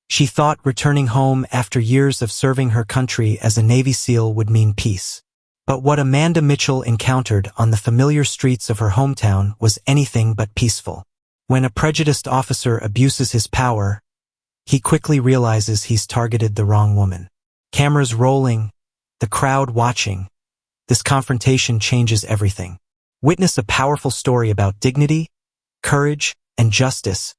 She thought returning home after years of serving her country as a Navy SEAL would mean peace. But what Amanda Mitchell encountered on the familiar streets of her hometown was anything but peaceful. When a prejudiced officer abuses his power, he quickly realizes he's targeted the wrong woman. Cameras rolling, the crowd watching. This confrontation changes everything. Witness a powerful story about dignity, courage, and justice,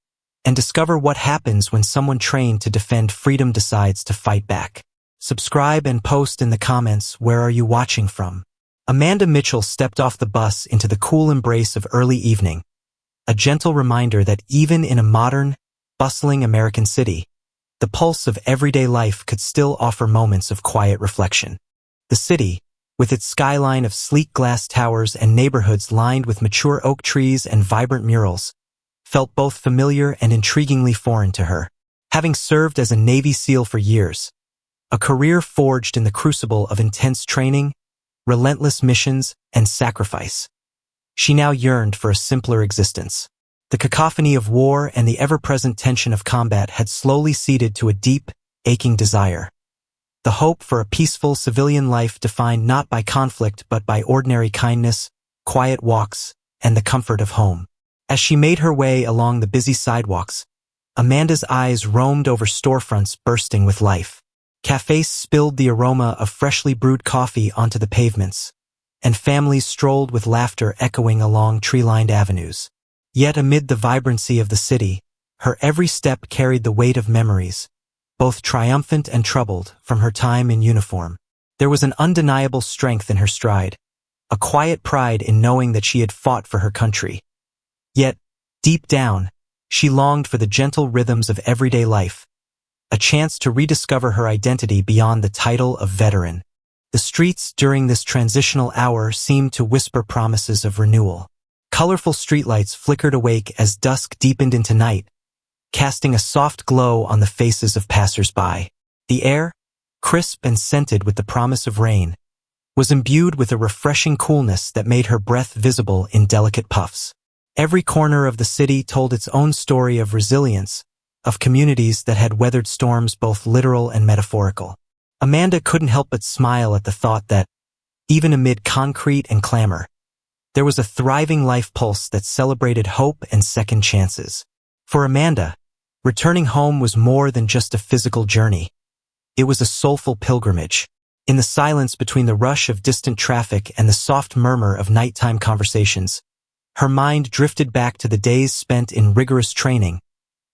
and discover what happens when someone trained to defend freedom decides to fight back. Subscribe and post in the comments, where are you watching from? Amanda Mitchell stepped off the bus into the cool embrace of early evening, a gentle reminder that even in a modern, bustling American city, the pulse of everyday life could still offer moments of quiet reflection. The city, with its skyline of sleek glass towers and neighborhoods lined with mature oak trees and vibrant murals, felt both familiar and intriguingly foreign to her. Having served as a Navy SEAL for years, a career forged in the crucible of intense training, relentless missions, and sacrifice, she now yearned for a simpler existence. The cacophony of war and the ever-present tension of combat had slowly seeded to a deep, aching desire. The hope for a peaceful civilian life defined not by conflict but by ordinary kindness, quiet walks, and the comfort of home. As she made her way along the busy sidewalks, Amanda's eyes roamed over storefronts bursting with life. Cafes spilled the aroma of freshly brewed coffee onto the pavements, and families strolled with laughter echoing along tree-lined avenues. Yet amid the vibrancy of the city, her every step carried the weight of memories, both triumphant and troubled, from her time in uniform. There was an undeniable strength in her stride, a quiet pride in knowing that she had fought for her country. Yet, deep down, she longed for the gentle rhythms of everyday life, a chance to rediscover her identity beyond the title of veteran. The streets during this transitional hour seemed to whisper promises of renewal. Colorful streetlights flickered awake as dusk deepened into night, casting a soft glow on the faces of passers-by. The air, crisp and scented with the promise of rain, was imbued with a refreshing coolness that made her breath visible in delicate puffs. Every corner of the city told its own story of resilience, of communities that had weathered storms both literal and metaphorical. Amanda couldn't help but smile at the thought that, even amid concrete and clamor, there was a thriving life pulse that celebrated hope and second chances. For Amanda, returning home was more than just a physical journey. It was a soulful pilgrimage. In the silence between the rush of distant traffic and the soft murmur of nighttime conversations, her mind drifted back to the days spent in rigorous training,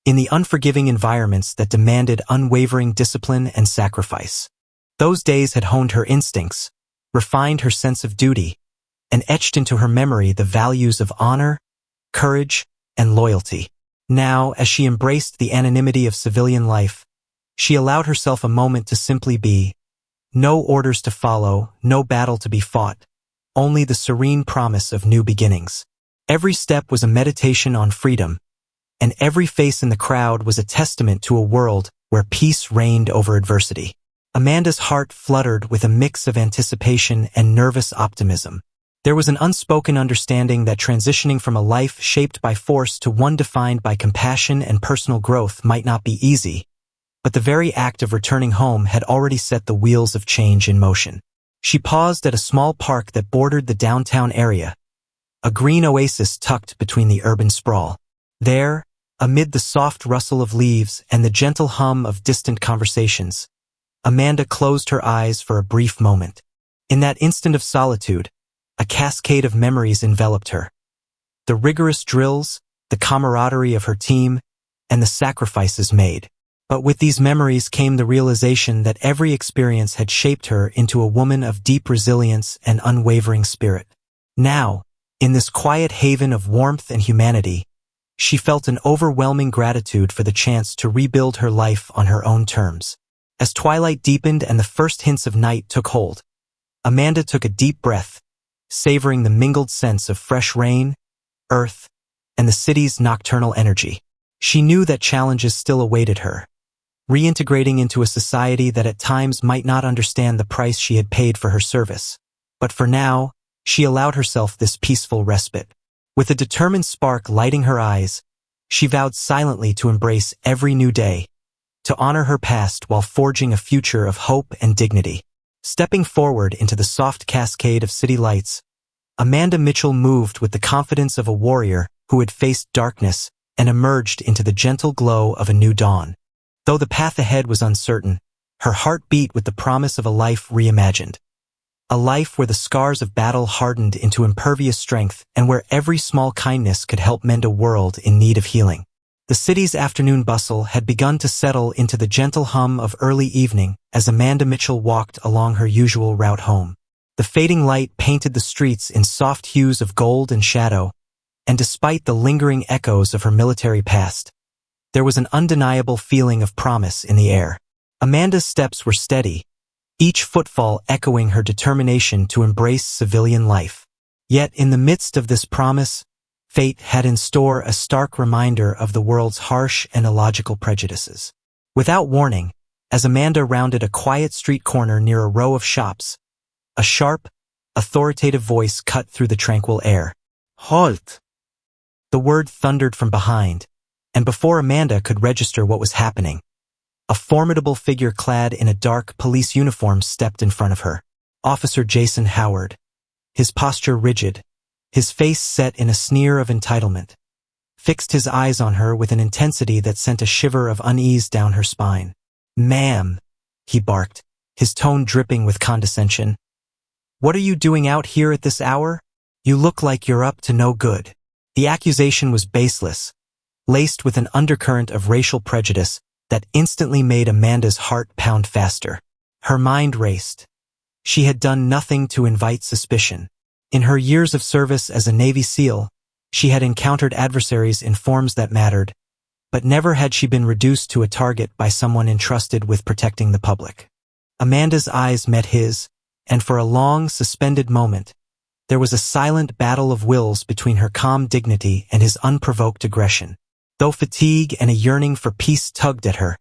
in the unforgiving environments that demanded unwavering discipline and sacrifice. Those days had honed her instincts, refined her sense of duty, and etched into her memory the values of honor, courage, and loyalty. Now, as she embraced the anonymity of civilian life, she allowed herself a moment to simply be. No orders to follow, no battle to be fought, only the serene promise of new beginnings. Every step was a meditation on freedom, and every face in the crowd was a testament to a world where peace reigned over adversity. Amanda's heart fluttered with a mix of anticipation and nervous optimism. There was an unspoken understanding that transitioning from a life shaped by force to one defined by compassion and personal growth might not be easy, but the very act of returning home had already set the wheels of change in motion. She paused at a small park that bordered the downtown area, a green oasis tucked between the urban sprawl. There, amid the soft rustle of leaves and the gentle hum of distant conversations, Amanda closed her eyes for a brief moment. In that instant of solitude, a cascade of memories enveloped her. The rigorous drills, the camaraderie of her team, and the sacrifices made. But with these memories came the realization that every experience had shaped her into a woman of deep resilience and unwavering spirit. Now, in this quiet haven of warmth and humanity, she felt an overwhelming gratitude for the chance to rebuild her life on her own terms. As twilight deepened and the first hints of night took hold, Amanda took a deep breath, savoring the mingled scents of fresh rain, earth, and the city's nocturnal energy. She knew that challenges still awaited her, reintegrating into a society that at times might not understand the price she had paid for her service. But for now, she allowed herself this peaceful respite. With a determined spark lighting her eyes, she vowed silently to embrace every new day, to honor her past while forging a future of hope and dignity. Stepping forward into the soft cascade of city lights, Amanda Mitchell moved with the confidence of a warrior who had faced darkness and emerged into the gentle glow of a new dawn. Though the path ahead was uncertain, her heart beat with the promise of a life reimagined. A life where the scars of battle hardened into impervious strength and where every small kindness could help mend a world in need of healing. The city's afternoon bustle had begun to settle into the gentle hum of early evening as Amanda Mitchell walked along her usual route home. The fading light painted the streets in soft hues of gold and shadow, and despite the lingering echoes of her military past, there was an undeniable feeling of promise in the air. Amanda's steps were steady, each footfall echoing her determination to embrace civilian life. Yet in the midst of this promise, fate had in store a stark reminder of the world's harsh and illogical prejudices. Without warning, as Amanda rounded a quiet street corner near a row of shops, a sharp, authoritative voice cut through the tranquil air. "Halt!" The word thundered from behind, and before Amanda could register what was happening, a formidable figure clad in a dark police uniform stepped in front of her. Officer Jason Howard, his posture rigid, his face set in a sneer of entitlement, fixed his eyes on her with an intensity that sent a shiver of unease down her spine. "Ma'am," he barked, his tone dripping with condescension. "What are you doing out here at this hour? You look like you're up to no good." The accusation was baseless, laced with an undercurrent of racial prejudice that instantly made Amanda's heart pound faster. Her mind raced. She had done nothing to invite suspicion. In her years of service as a Navy SEAL, she had encountered adversaries in forms that mattered, but never had she been reduced to a target by someone entrusted with protecting the public. Amanda's eyes met his, and for a long, suspended moment, there was a silent battle of wills between her calm dignity and his unprovoked aggression. Though fatigue and a yearning for peace tugged at her,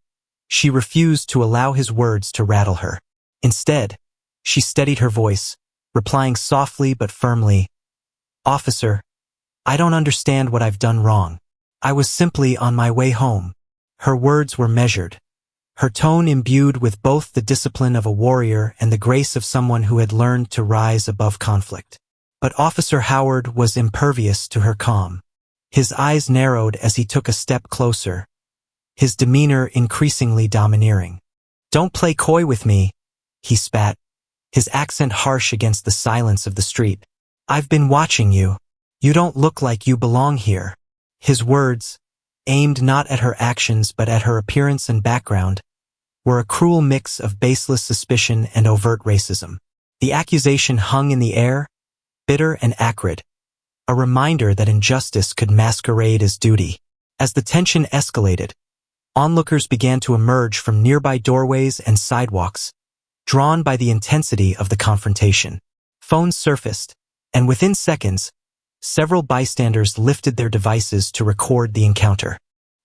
she refused to allow his words to rattle her. Instead, she steadied her voice, replying softly but firmly, "Officer, I don't understand what I've done wrong. I was simply on my way home." Her words were measured, her tone imbued with both the discipline of a warrior and the grace of someone who had learned to rise above conflict. But Officer Howard was impervious to her calm. His eyes narrowed as he took a step closer, his demeanor increasingly domineering. "Don't play coy with me," he spat, his accent harsh against the silence of the street. "I've been watching you. You don't look like you belong here." His words, aimed not at her actions but at her appearance and background, were a cruel mix of baseless suspicion and overt racism. The accusation hung in the air, bitter and acrid, a reminder that injustice could masquerade as duty. As the tension escalated, onlookers began to emerge from nearby doorways and sidewalks, drawn by the intensity of the confrontation. Phones surfaced, and within seconds, several bystanders lifted their devices to record the encounter.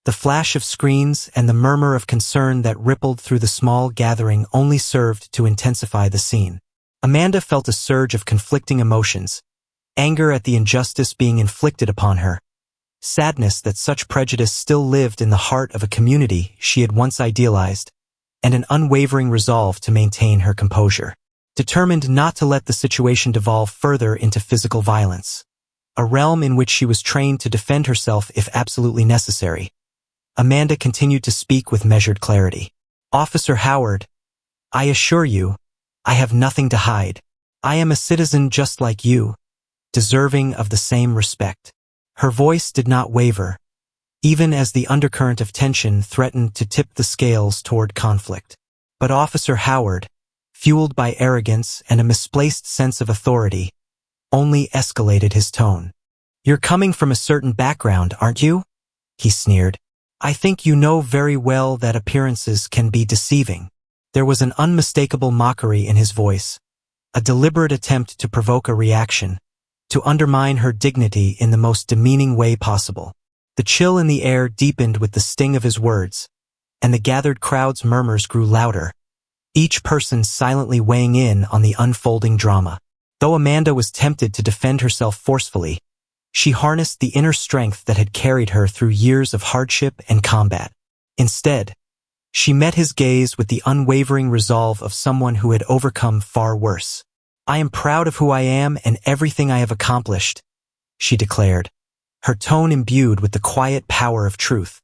The flash of screens and the murmur of concern that rippled through the small gathering only served to intensify the scene. Amanda felt a surge of conflicting emotions, anger at the injustice being inflicted upon her, sadness that such prejudice still lived in the heart of a community she had once idealized, and an unwavering resolve to maintain her composure. Determined not to let the situation devolve further into physical violence, a realm in which she was trained to defend herself if absolutely necessary, Amanda continued to speak with measured clarity. "Officer Howard, I assure you, I have nothing to hide. I am a citizen just like you, deserving of the same respect." Her voice did not waver, even as the undercurrent of tension threatened to tip the scales toward conflict. But Officer Howard, fueled by arrogance and a misplaced sense of authority, only escalated his tone. "You're coming from a certain background, aren't you?" he sneered. "I think you know very well that appearances can be deceiving." There was an unmistakable mockery in his voice, a deliberate attempt to provoke a reaction, to undermine her dignity in the most demeaning way possible. The chill in the air deepened with the sting of his words, and the gathered crowd's murmurs grew louder, each person silently weighing in on the unfolding drama. Though Amanda was tempted to defend herself forcefully, she harnessed the inner strength that had carried her through years of hardship and combat. Instead, She met his gaze with the unwavering resolve of someone who had overcome far worse. "I am proud of who I am and everything I have accomplished," she declared, her tone imbued with the quiet power of truth.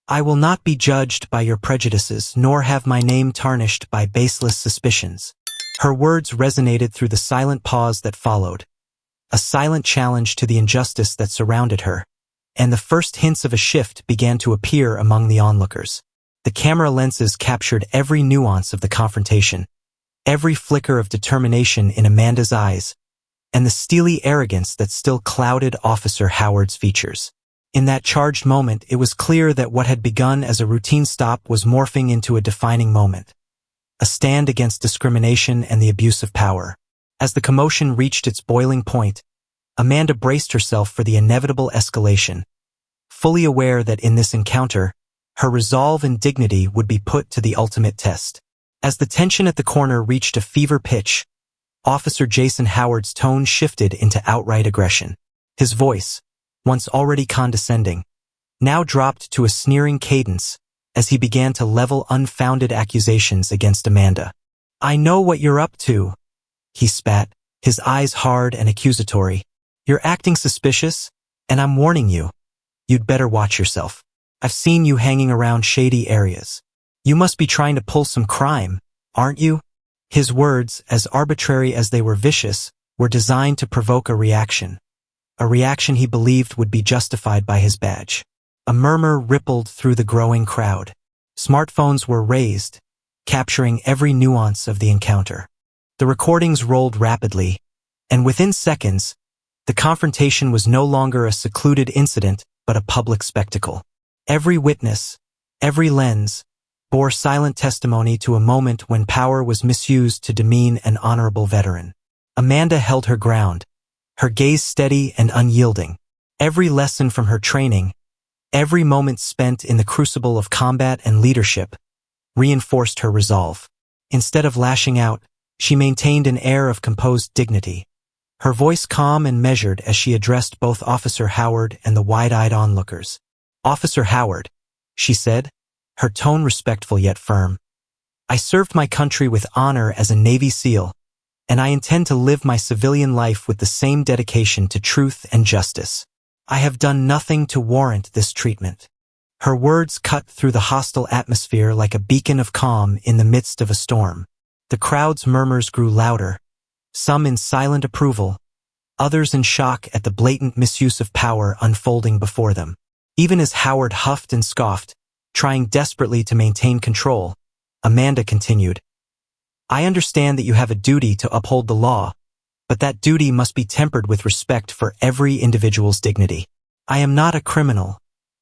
"I will not be judged by your prejudices, nor have my name tarnished by baseless suspicions." Her words resonated through the silent pause that followed, a silent challenge to the injustice that surrounded her, and the first hints of a shift began to appear among the onlookers. The camera lenses captured every nuance of the confrontation, every flicker of determination in Amanda's eyes, and the steely arrogance that still clouded Officer Howard's features. In that charged moment, it was clear that what had begun as a routine stop was morphing into a defining moment, a stand against discrimination and the abuse of power. As the commotion reached its boiling point, Amanda braced herself for the inevitable escalation, fully aware that in this encounter, her resolve and dignity would be put to the ultimate test. As the tension at the corner reached a fever pitch, Officer Jason Howard's tone shifted into outright aggression. His voice, once already condescending, now dropped to a sneering cadence as he began to level unfounded accusations against Amanda. "I know what you're up to," he spat, his eyes hard and accusatory. "You're acting suspicious, and I'm warning you. You'd better watch yourself. I've seen you hanging around shady areas. You must be trying to pull some crime, aren't you?" His words, as arbitrary as they were vicious, were designed to provoke a reaction he believed would be justified by his badge. A murmur rippled through the growing crowd. Smartphones were raised, capturing every nuance of the encounter. The recordings rolled rapidly, and within seconds, the confrontation was no longer a secluded incident but a public spectacle. Every witness, every lens, bore silent testimony to a moment when power was misused to demean an honorable veteran. Amanda held her ground, her gaze steady and unyielding. Every lesson from her training, every moment spent in the crucible of combat and leadership, reinforced her resolve. Instead of lashing out, she maintained an air of composed dignity, her voice calm and measured as she addressed both Officer Howard and the wide-eyed onlookers. "Officer Howard," she said, her tone respectful yet firm, "I served my country with honor as a Navy SEAL, and I intend to live my civilian life with the same dedication to truth and justice. I have done nothing to warrant this treatment." Her words cut through the hostile atmosphere like a beacon of calm in the midst of a storm. The crowd's murmurs grew louder, some in silent approval, others in shock at the blatant misuse of power unfolding before them. Even as Howard huffed and scoffed, trying desperately to maintain control, Amanda continued, "I understand that you have a duty to uphold the law, but that duty must be tempered with respect for every individual's dignity. I am not a criminal,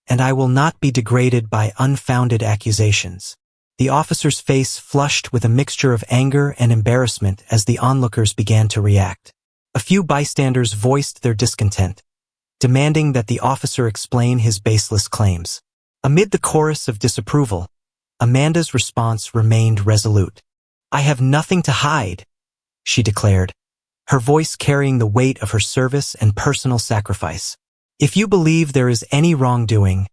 and I will not be degraded by unfounded accusations." The officer's face flushed with a mixture of anger and embarrassment as the onlookers began to react. A few bystanders voiced their discontent, demanding that the officer explain his baseless claims. Amid the chorus of disapproval, Amanda's response remained resolute. "I have nothing to hide," she declared, her voice carrying the weight of her service and personal sacrifice. "If you believe there is any wrongdoing,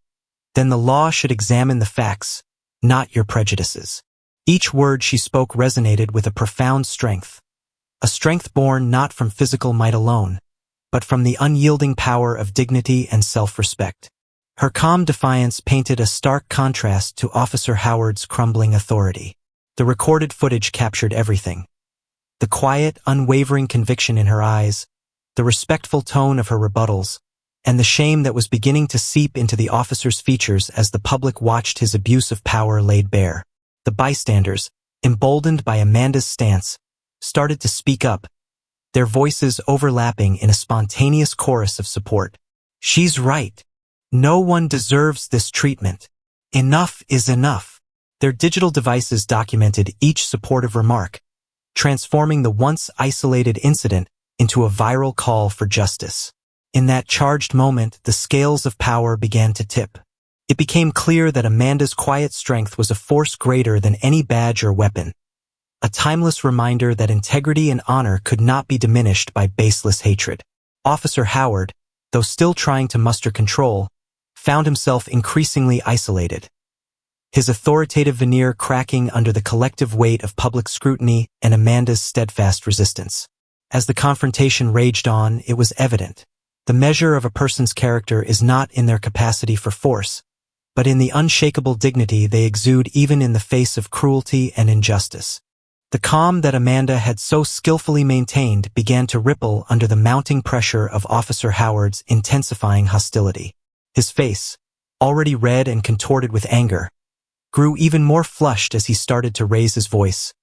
then the law should examine the facts, not your prejudices." Each word she spoke resonated with a profound strength, a strength born not from physical might alone, but from the unyielding power of dignity and self-respect. Her calm defiance painted a stark contrast to Officer Howard's crumbling authority. The recorded footage captured everything. The quiet, unwavering conviction in her eyes, the respectful tone of her rebuttals, and the shame that was beginning to seep into the officer's features as the public watched his abuse of power laid bare. The bystanders, emboldened by Amanda's stance, started to speak up, their voices overlapping in a spontaneous chorus of support. "She's right. No one deserves this treatment. Enough is enough." Their digital devices documented each supportive remark, transforming the once isolated incident into a viral call for justice. In that charged moment, the scales of power began to tip. It became clear that Amanda's quiet strength was a force greater than any badge or weapon, a timeless reminder that integrity and honor could not be diminished by baseless hatred. Officer Howard, though still trying to muster control, found himself increasingly isolated. his authoritative veneer cracking under the collective weight of public scrutiny and Amanda's steadfast resistance. As the confrontation raged on, it was evident. The measure of a person's character is not in their capacity for force, but in the unshakable dignity they exude even in the face of cruelty and injustice. The calm that Amanda had so skillfully maintained began to ripple under the mounting pressure of Officer Howard's intensifying hostility. His face, already red and contorted with anger, grew even more flushed as he started to raise his voice,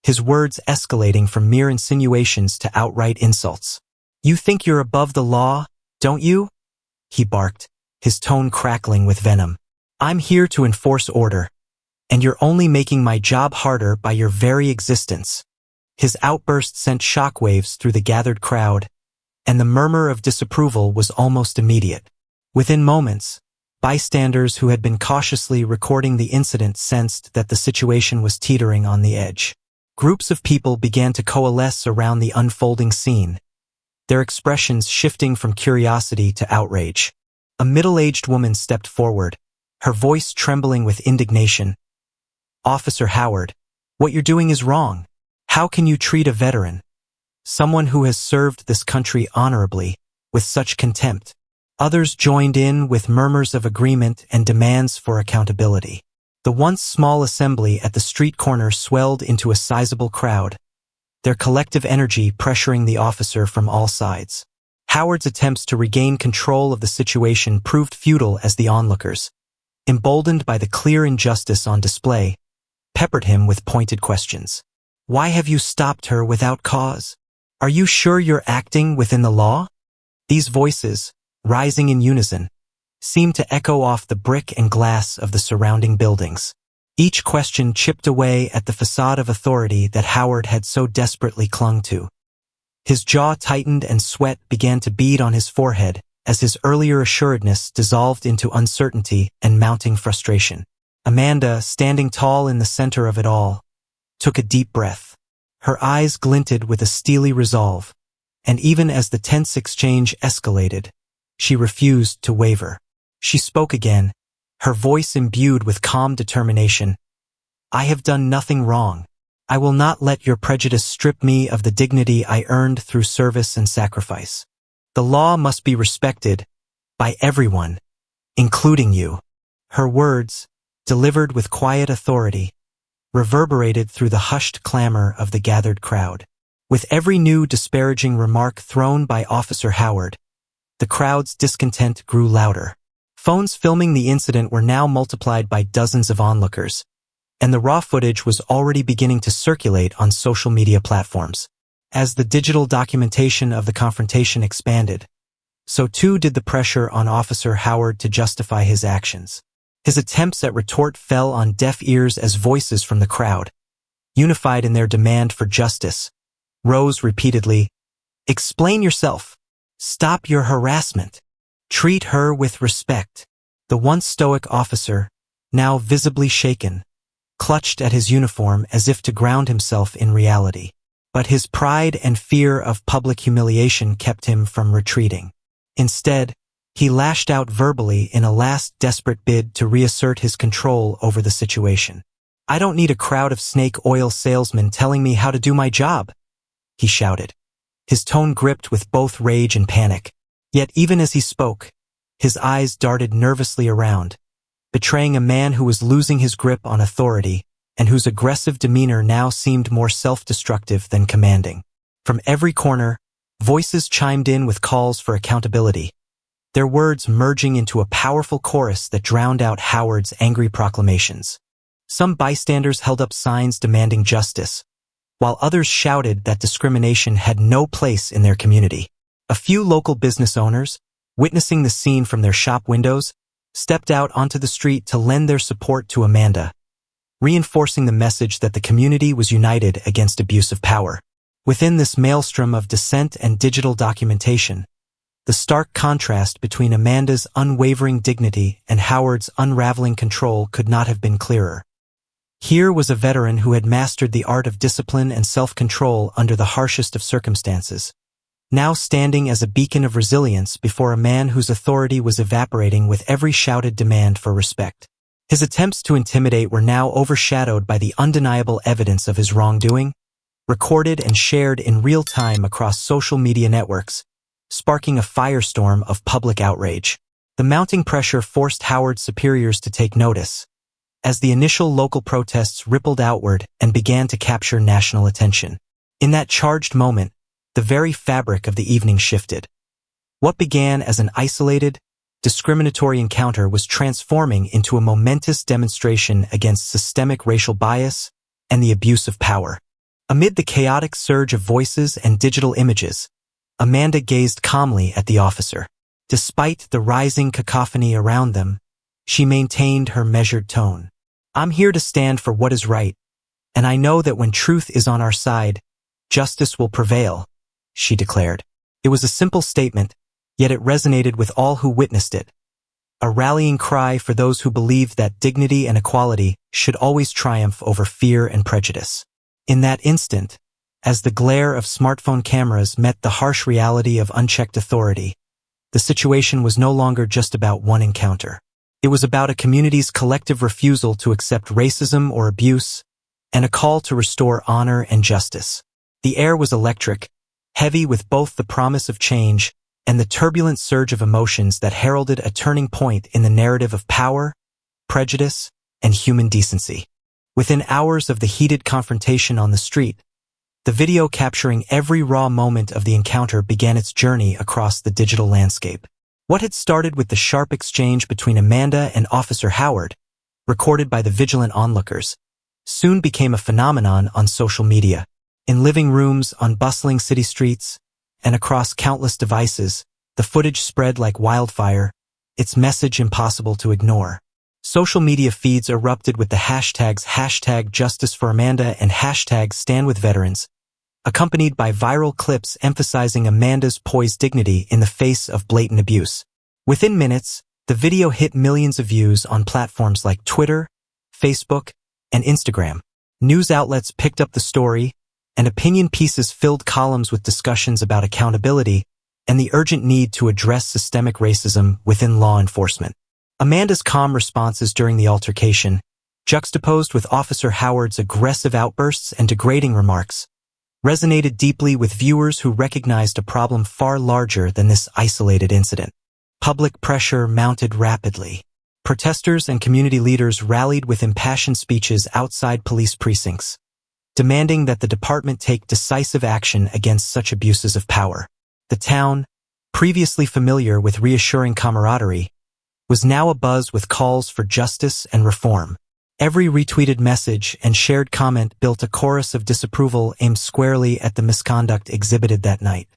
his words escalating from mere insinuations to outright insults. "You think you're above the law, don't you?" he barked, his tone crackling with venom. "I'm here to enforce order, and you're only making my job harder by your very existence." His outburst sent shockwaves through the gathered crowd, and the murmur of disapproval was almost immediate. Within moments, bystanders who had been cautiously recording the incident sensed that the situation was teetering on the edge. Groups of people began to coalesce around the unfolding scene, their expressions shifting from curiosity to outrage. A middle-aged woman stepped forward, her voice trembling with indignation. "Officer Howard, what you're doing is wrong. How can you treat a veteran, someone who has served this country honorably, with such contempt?" Others joined in with murmurs of agreement and demands for accountability. The once small assembly at the street corner swelled into a sizable crowd, their collective energy pressuring the officer from all sides. Howard's attempts to regain control of the situation proved futile as the onlookers, emboldened by the clear injustice on display, peppered him with pointed questions. "Why have you stopped her without cause? Are you sure you're acting within the law?" These voices, rising in unison, seemed to echo off the brick and glass of the surrounding buildings. Each question chipped away at the facade of authority that Howard had so desperately clung to. His jaw tightened and sweat began to bead on his forehead as his earlier assuredness dissolved into uncertainty and mounting frustration. Amanda, standing tall in the center of it all, took a deep breath. Her eyes glinted with a steely resolve, and even as the tense exchange escalated, she refused to waver. She spoke again, her voice imbued with calm determination. "I have done nothing wrong. I will not let your prejudice strip me of the dignity I earned through service and sacrifice. The law must be respected by everyone, including you." Her words, delivered with quiet authority, reverberated through the hushed clamor of the gathered crowd. With every new disparaging remark thrown by Officer Howard, the crowd's discontent grew louder. Phones filming the incident were now multiplied by dozens of onlookers, and the raw footage was already beginning to circulate on social media platforms. As the digital documentation of the confrontation expanded, so too did the pressure on Officer Howard to justify his actions. His attempts at retort fell on deaf ears as voices from the crowd, unified in their demand for justice, rose repeatedly. "Explain yourself. Stop your harassment. Treat her with respect." The once stoic officer, now visibly shaken, clutched at his uniform as if to ground himself in reality. But his pride and fear of public humiliation kept him from retreating. Instead, he lashed out verbally in a last desperate bid to reassert his control over the situation. "I don't need a crowd of snake oil salesmen telling me how to do my job," he shouted, his tone gripped with both rage and panic. Yet even as he spoke, his eyes darted nervously around, betraying a man who was losing his grip on authority and whose aggressive demeanor now seemed more self-destructive than commanding. From every corner, voices chimed in with calls for accountability, their words merging into a powerful chorus that drowned out Howard's angry proclamations. Some bystanders held up signs demanding justice, while others shouted that discrimination had no place in their community. A few local business owners, witnessing the scene from their shop windows, stepped out onto the street to lend their support to Amanda, reinforcing the message that the community was united against abuse of power. Within this maelstrom of dissent and digital documentation, the stark contrast between Amanda's unwavering dignity and Howard's unraveling control could not have been clearer. Here was a veteran who had mastered the art of discipline and self-control under the harshest of circumstances, now standing as a beacon of resilience before a man whose authority was evaporating with every shouted demand for respect. His attempts to intimidate were now overshadowed by the undeniable evidence of his wrongdoing, recorded and shared in real time across social media networks, sparking a firestorm of public outrage. The mounting pressure forced Howard's superiors to take notice, as the initial local protests rippled outward and began to capture national attention. In that charged moment, the very fabric of the evening shifted. What began as an isolated, discriminatory encounter was transforming into a momentous demonstration against systemic racial bias and the abuse of power. Amid the chaotic surge of voices and digital images, Amanda gazed calmly at the officer. Despite the rising cacophony around them, she maintained her measured tone. "I'm here to stand for what is right, and I know that when truth is on our side, justice will prevail," she declared. It was a simple statement, yet it resonated with all who witnessed it. A rallying cry for those who believed that dignity and equality should always triumph over fear and prejudice. In that instant, as the glare of smartphone cameras met the harsh reality of unchecked authority, the situation was no longer just about one encounter. It was about a community's collective refusal to accept racism or abuse, and a call to restore honor and justice. The air was electric, heavy with both the promise of change and the turbulent surge of emotions that heralded a turning point in the narrative of power, prejudice, and human decency. Within hours of the heated confrontation on the street, the video capturing every raw moment of the encounter began its journey across the digital landscape. What had started with the sharp exchange between Amanda and Officer Howard, recorded by the vigilant onlookers, soon became a phenomenon on social media. In living rooms, on bustling city streets, and across countless devices, the footage spread like wildfire, its message impossible to ignore. Social media feeds erupted with the hashtags #JusticeForAmanda and #StandWithVeterans, accompanied by viral clips emphasizing Amanda's poised dignity in the face of blatant abuse. Within minutes, the video hit millions of views on platforms like Twitter, Facebook, and Instagram. News outlets picked up the story, and opinion pieces filled columns with discussions about accountability and the urgent need to address systemic racism within law enforcement. Amanda's calm responses during the altercation, juxtaposed with Officer Howard's aggressive outbursts and degrading remarks, resonated deeply with viewers who recognized a problem far larger than this isolated incident. Public pressure mounted rapidly. Protesters and community leaders rallied with impassioned speeches outside police precincts, demanding that the department take decisive action against such abuses of power. The town, previously familiar with reassuring camaraderie, was now abuzz with calls for justice and reform. Every retweeted message and shared comment built a chorus of disapproval aimed squarely at the misconduct exhibited that night.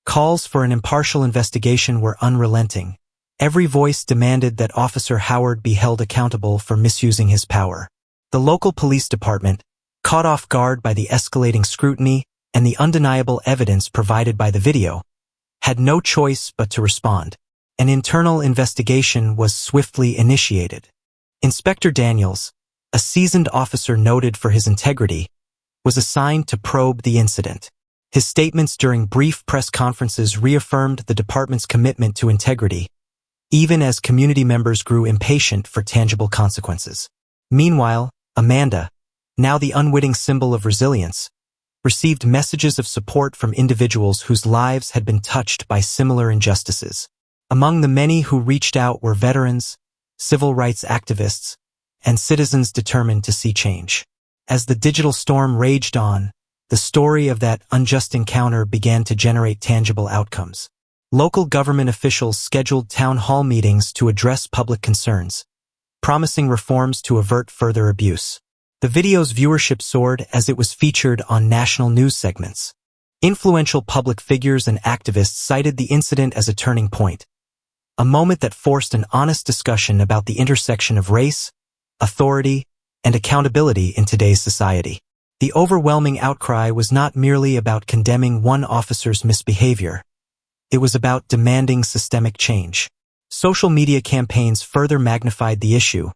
Calls for an impartial investigation were unrelenting. Every voice demanded that Officer Howard be held accountable for misusing his power. The local police department, caught off guard by the escalating scrutiny and the undeniable evidence provided by the video, had no choice but to respond. An internal investigation was swiftly initiated. Inspector Daniels, a seasoned officer noted for his integrity, was assigned to probe the incident. His statements during brief press conferences reaffirmed the department's commitment to integrity, even as community members grew impatient for tangible consequences. Meanwhile, Amanda, now the unwitting symbol of resilience, received messages of support from individuals whose lives had been touched by similar injustices. Among the many who reached out were veterans, civil rights activists, and citizens determined to see change. As the digital storm raged on, the story of that unjust encounter began to generate tangible outcomes. Local government officials scheduled town hall meetings to address public concerns, promising reforms to avert further abuse. The video's viewership soared as it was featured on national news segments. Influential public figures and activists cited the incident as a turning point, a moment that forced an honest discussion about the intersection of race, authority, and accountability in today's society. The overwhelming outcry was not merely about condemning one officer's misbehavior. It was about demanding systemic change. Social media campaigns further magnified the issue,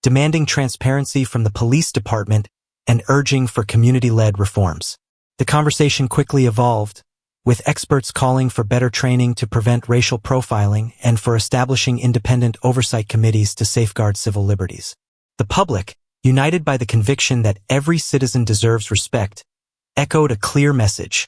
demanding transparency from the police department and urging for community-led reforms. The conversation quickly evolved, with experts calling for better training to prevent racial profiling and for establishing independent oversight committees to safeguard civil liberties. The public, united by the conviction that every citizen deserves respect, echoed a clear message.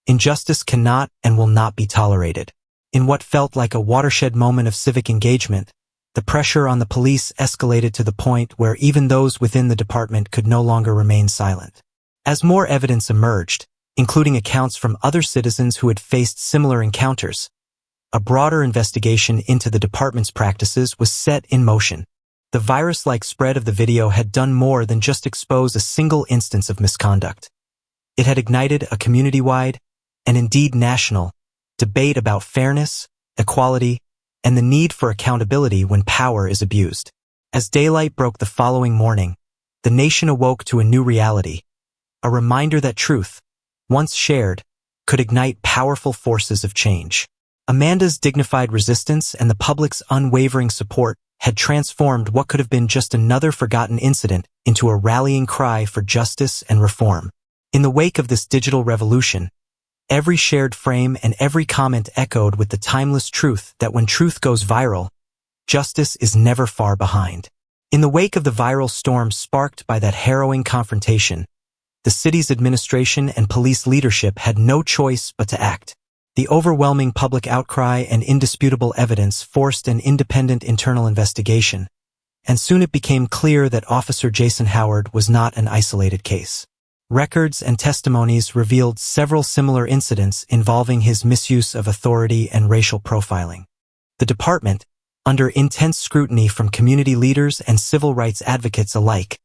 Injustice cannot and will not be tolerated. In what felt like a watershed moment of civic engagement, the pressure on the police escalated to the point where even those within the department could no longer remain silent. As more evidence emerged, including accounts from other citizens who had faced similar encounters, a broader investigation into the department's practices was set in motion. The virus-like spread of the video had done more than just expose a single instance of misconduct. It had ignited a community-wide, and indeed national, debate about fairness, equality, and the need for accountability when power is abused. As daylight broke the following morning, the nation awoke to a new reality, a reminder that truth, once shared, could ignite powerful forces of change. Amanda's dignified resistance and the public's unwavering support had transformed what could have been just another forgotten incident into a rallying cry for justice and reform. In the wake of this digital revolution, every shared frame and every comment echoed with the timeless truth that when truth goes viral, justice is never far behind. In the wake of the viral storm sparked by that harrowing confrontation, the city's administration and police leadership had no choice but to act. The overwhelming public outcry and indisputable evidence forced an independent internal investigation, and soon it became clear that Officer Jason Howard was not an isolated case. Records and testimonies revealed several similar incidents involving his misuse of authority and racial profiling. The department, under intense scrutiny from community leaders and civil rights advocates alike,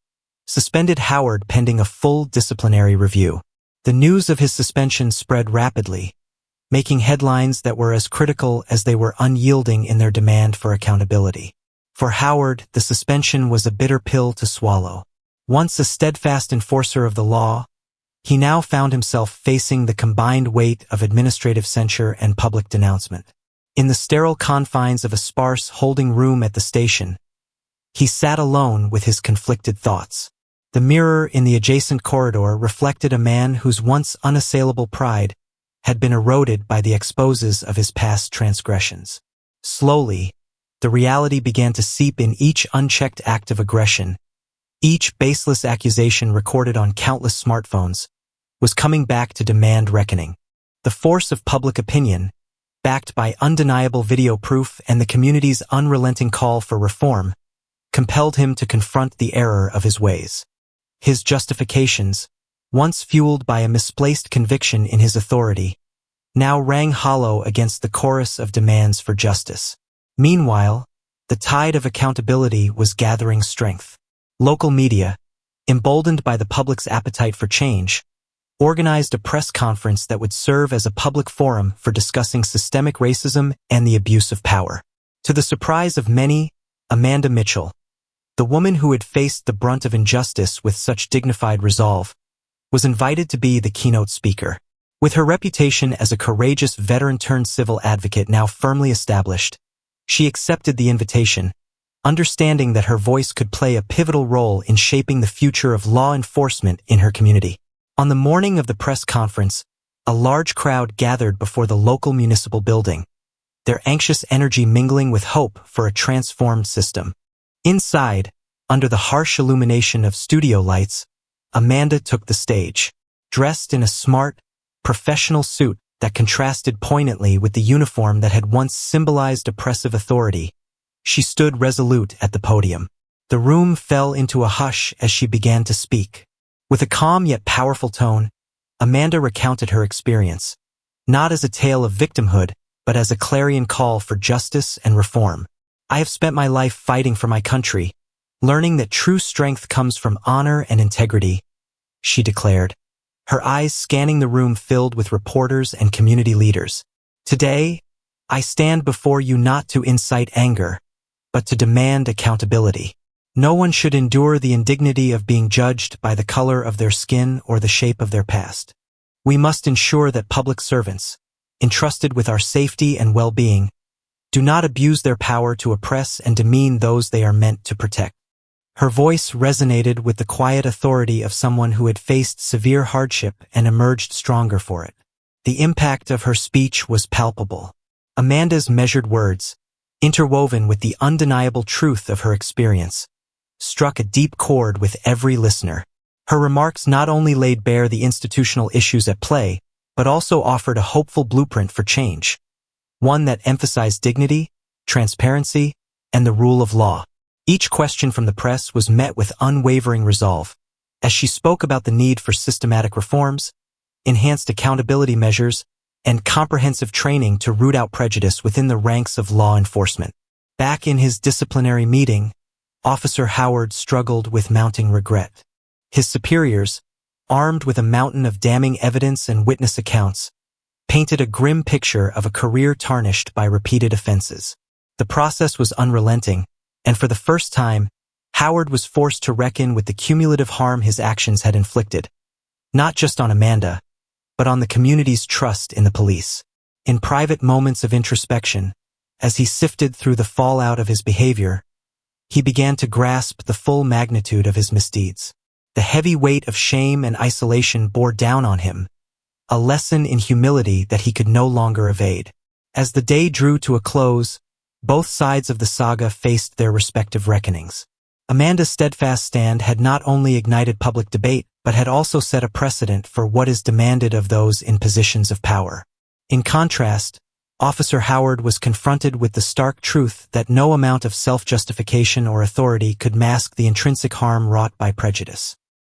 suspended Howard pending a full disciplinary review. The news of his suspension spread rapidly, making headlines that were as critical as they were unyielding in their demand for accountability. For Howard, the suspension was a bitter pill to swallow. Once a steadfast enforcer of the law, he now found himself facing the combined weight of administrative censure and public denouncement. In the sterile confines of a sparse holding room at the station, he sat alone with his conflicted thoughts. The mirror in the adjacent corridor reflected a man whose once unassailable pride had been eroded by the exposes of his past transgressions. Slowly, the reality began to seep in each unchecked act of aggression. Each baseless accusation recorded on countless smartphones was coming back to demand reckoning. The force of public opinion, backed by undeniable video proof and the community's unrelenting call for reform, compelled him to confront the error of his ways. His justifications, once fueled by a misplaced conviction in his authority, now rang hollow against the chorus of demands for justice. Meanwhile, the tide of accountability was gathering strength. Local media, emboldened by the public's appetite for change, organized a press conference that would serve as a public forum for discussing systemic racism and the abuse of power. To the surprise of many, Amanda Mitchell, the woman who had faced the brunt of injustice with such dignified resolve, was invited to be the keynote speaker. With her reputation as a courageous veteran-turned-civil advocate now firmly established, she accepted the invitation, understanding that her voice could play a pivotal role in shaping the future of law enforcement in her community. On the morning of the press conference, a large crowd gathered before the local municipal building, their anxious energy mingling with hope for a transformed system. Inside, under the harsh illumination of studio lights, Amanda took the stage. Dressed in a smart, professional suit that contrasted poignantly with the uniform that had once symbolized oppressive authority, she stood resolute at the podium. The room fell into a hush as she began to speak. With a calm yet powerful tone, Amanda recounted her experience, not as a tale of victimhood, but as a clarion call for justice and reform. "I have spent my life fighting for my country, learning that true strength comes from honor and integrity," she declared, her eyes scanning the room filled with reporters and community leaders. "Today, I stand before you not to incite anger, but to demand accountability. No one should endure the indignity of being judged by the color of their skin or the shape of their past. We must ensure that public servants, entrusted with our safety and well-being, do not abuse their power to oppress and demean those they are meant to protect." Her voice resonated with the quiet authority of someone who had faced severe hardship and emerged stronger for it. The impact of her speech was palpable. Amanda's measured words, interwoven with the undeniable truth of her experience, struck a deep chord with every listener. Her remarks not only laid bare the institutional issues at play, but also offered a hopeful blueprint for change, one that emphasized dignity, transparency, and the rule of law. Each question from the press was met with unwavering resolve, as she spoke about the need for systematic reforms, enhanced accountability measures, and comprehensive training to root out prejudice within the ranks of law enforcement. Back in his disciplinary meeting, Officer Howard struggled with mounting regret. His superiors, armed with a mountain of damning evidence and witness accounts, painted a grim picture of a career tarnished by repeated offenses. The process was unrelenting, and for the first time, Howard was forced to reckon with the cumulative harm his actions had inflicted, not just on Amanda, but on the community's trust in the police. In private moments of introspection, as he sifted through the fallout of his behavior, he began to grasp the full magnitude of his misdeeds. The heavy weight of shame and isolation bore down on him, a lesson in humility that he could no longer evade. As the day drew to a close, both sides of the saga faced their respective reckonings. Amanda's steadfast stand had not only ignited public debate, but had also set a precedent for what is demanded of those in positions of power. In contrast, Officer Howard was confronted with the stark truth that no amount of self-justification or authority could mask the intrinsic harm wrought by prejudice.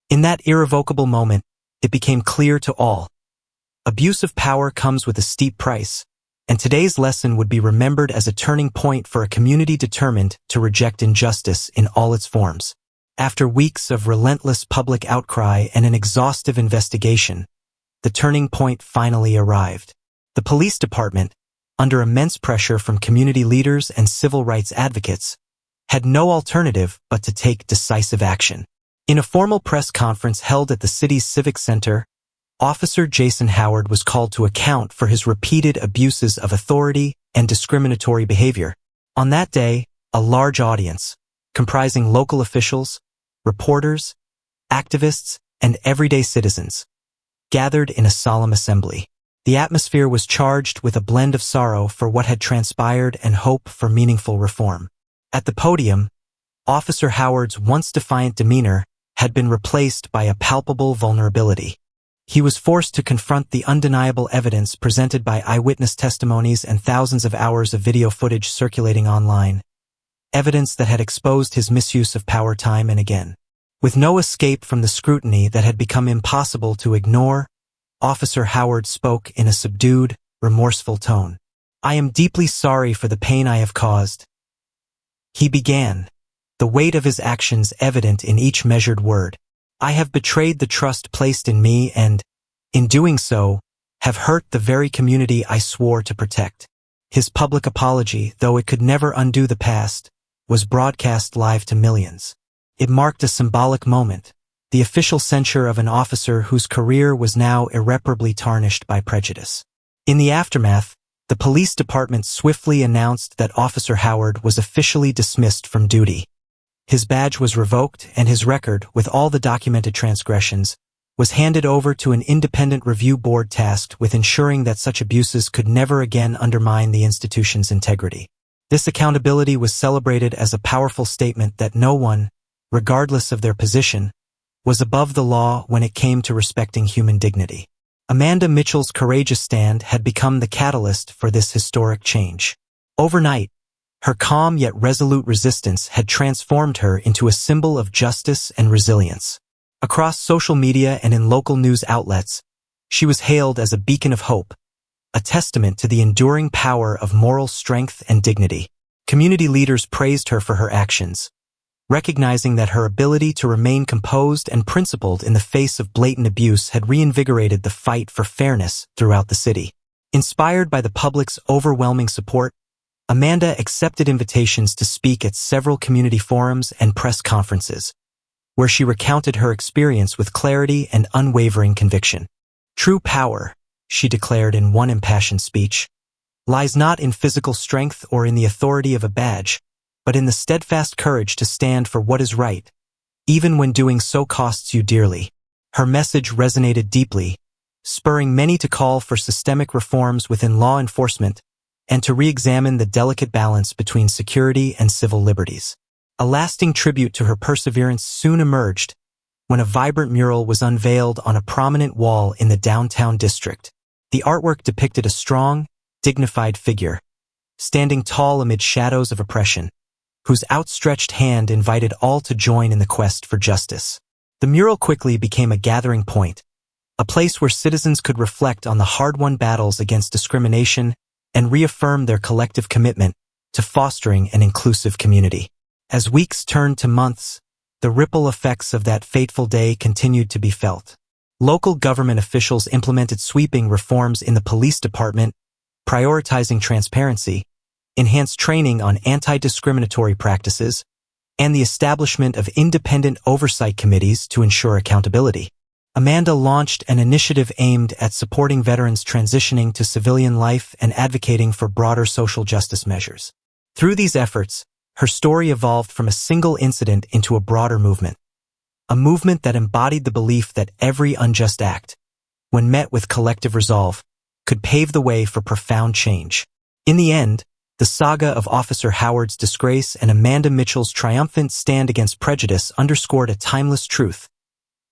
In that irrevocable moment, it became clear to all. Abuse of power comes with a steep price, and today's lesson would be remembered as a turning point for a community determined to reject injustice in all its forms. After weeks of relentless public outcry and an exhaustive investigation, the turning point finally arrived. The police department, under immense pressure from community leaders and civil rights advocates, had no alternative but to take decisive action. In a formal press conference held at the city's Civic Center, Officer Jason Howard was called to account for his repeated abuses of authority and discriminatory behavior. On that day, a large audience, comprising local officials, reporters, activists, and everyday citizens, gathered in a solemn assembly. The atmosphere was charged with a blend of sorrow for what had transpired and hope for meaningful reform. At the podium, Officer Howard's once defiant demeanor had been replaced by a palpable vulnerability. He was forced to confront the undeniable evidence presented by eyewitness testimonies and thousands of hours of video footage circulating online, evidence that had exposed his misuse of power time and again. With no escape from the scrutiny that had become impossible to ignore, Officer Howard spoke in a subdued, remorseful tone. "I am deeply sorry for the pain I have caused," he began, the weight of his actions evident in each measured word. "I have betrayed the trust placed in me and, in doing so, have hurt the very community I swore to protect." His public apology, though it could never undo the past, was broadcast live to millions. It marked a symbolic moment, the official censure of an officer whose career was now irreparably tarnished by prejudice. In the aftermath, the police department swiftly announced that Officer Howard was officially dismissed from duty. His badge was revoked, and his record, with all the documented transgressions, was handed over to an independent review board tasked with ensuring that such abuses could never again undermine the institution's integrity. This accountability was celebrated as a powerful statement that no one, regardless of their position, was above the law when it came to respecting human dignity. Amanda Mitchell's courageous stand had become the catalyst for this historic change. Overnight, her calm yet resolute resistance had transformed her into a symbol of justice and resilience. Across social media and in local news outlets, she was hailed as a beacon of hope, a testament to the enduring power of moral strength and dignity. Community leaders praised her for her actions, recognizing that her ability to remain composed and principled in the face of blatant abuse had reinvigorated the fight for fairness throughout the city. Inspired by the public's overwhelming support, Amanda accepted invitations to speak at several community forums and press conferences, where she recounted her experience with clarity and unwavering conviction. "True power," she declared in one impassioned speech, "lies not in physical strength or in the authority of a badge, but in the steadfast courage to stand for what is right, even when doing so costs you dearly." Her message resonated deeply, spurring many to call for systemic reforms within law enforcement and to re-examine the delicate balance between security and civil liberties. A lasting tribute to her perseverance soon emerged when a vibrant mural was unveiled on a prominent wall in the downtown district. The artwork depicted a strong, dignified figure, standing tall amid shadows of oppression, whose outstretched hand invited all to join in the quest for justice. The mural quickly became a gathering point, a place where citizens could reflect on the hard-won battles against discrimination and reaffirm their collective commitment to fostering an inclusive community. As weeks turned to months, the ripple effects of that fateful day continued to be felt. Local government officials implemented sweeping reforms in the police department, prioritizing transparency, enhanced training on anti-discriminatory practices, and the establishment of independent oversight committees to ensure accountability. Amanda launched an initiative aimed at supporting veterans transitioning to civilian life and advocating for broader social justice measures. Through these efforts, her story evolved from a single incident into a broader movement. A movement that embodied the belief that every unjust act, when met with collective resolve, could pave the way for profound change. In the end, the saga of Officer Howard's disgrace and Amanda Mitchell's triumphant stand against prejudice underscored a timeless truth.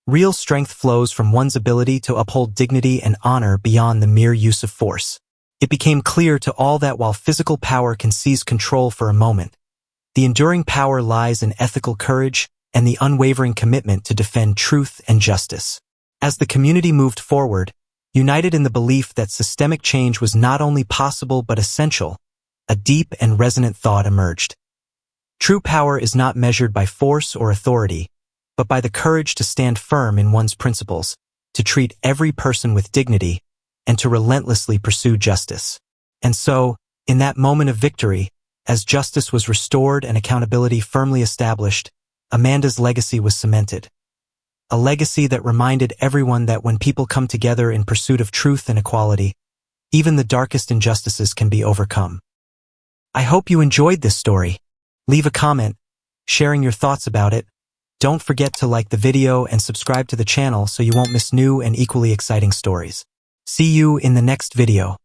Real strength flows from one's ability to uphold dignity and honor beyond the mere use of force. It became clear to all that while physical power can seize control for a moment, the enduring power lies in ethical courage and the unwavering commitment to defend truth and justice. As the community moved forward, united in the belief that systemic change was not only possible but essential, a deep and resonant thought emerged. True power is not measured by force or authority, but by the courage to stand firm in one's principles, to treat every person with dignity, and to relentlessly pursue justice. And so, in that moment of victory, as justice was restored and accountability firmly established, Amanda's legacy was cemented. A legacy that reminded everyone that when people come together in pursuit of truth and equality, even the darkest injustices can be overcome. I hope you enjoyed this story. Leave a comment, sharing your thoughts about it. Don't forget to like the video and subscribe to the channel so you won't miss new and equally exciting stories. See you in the next video.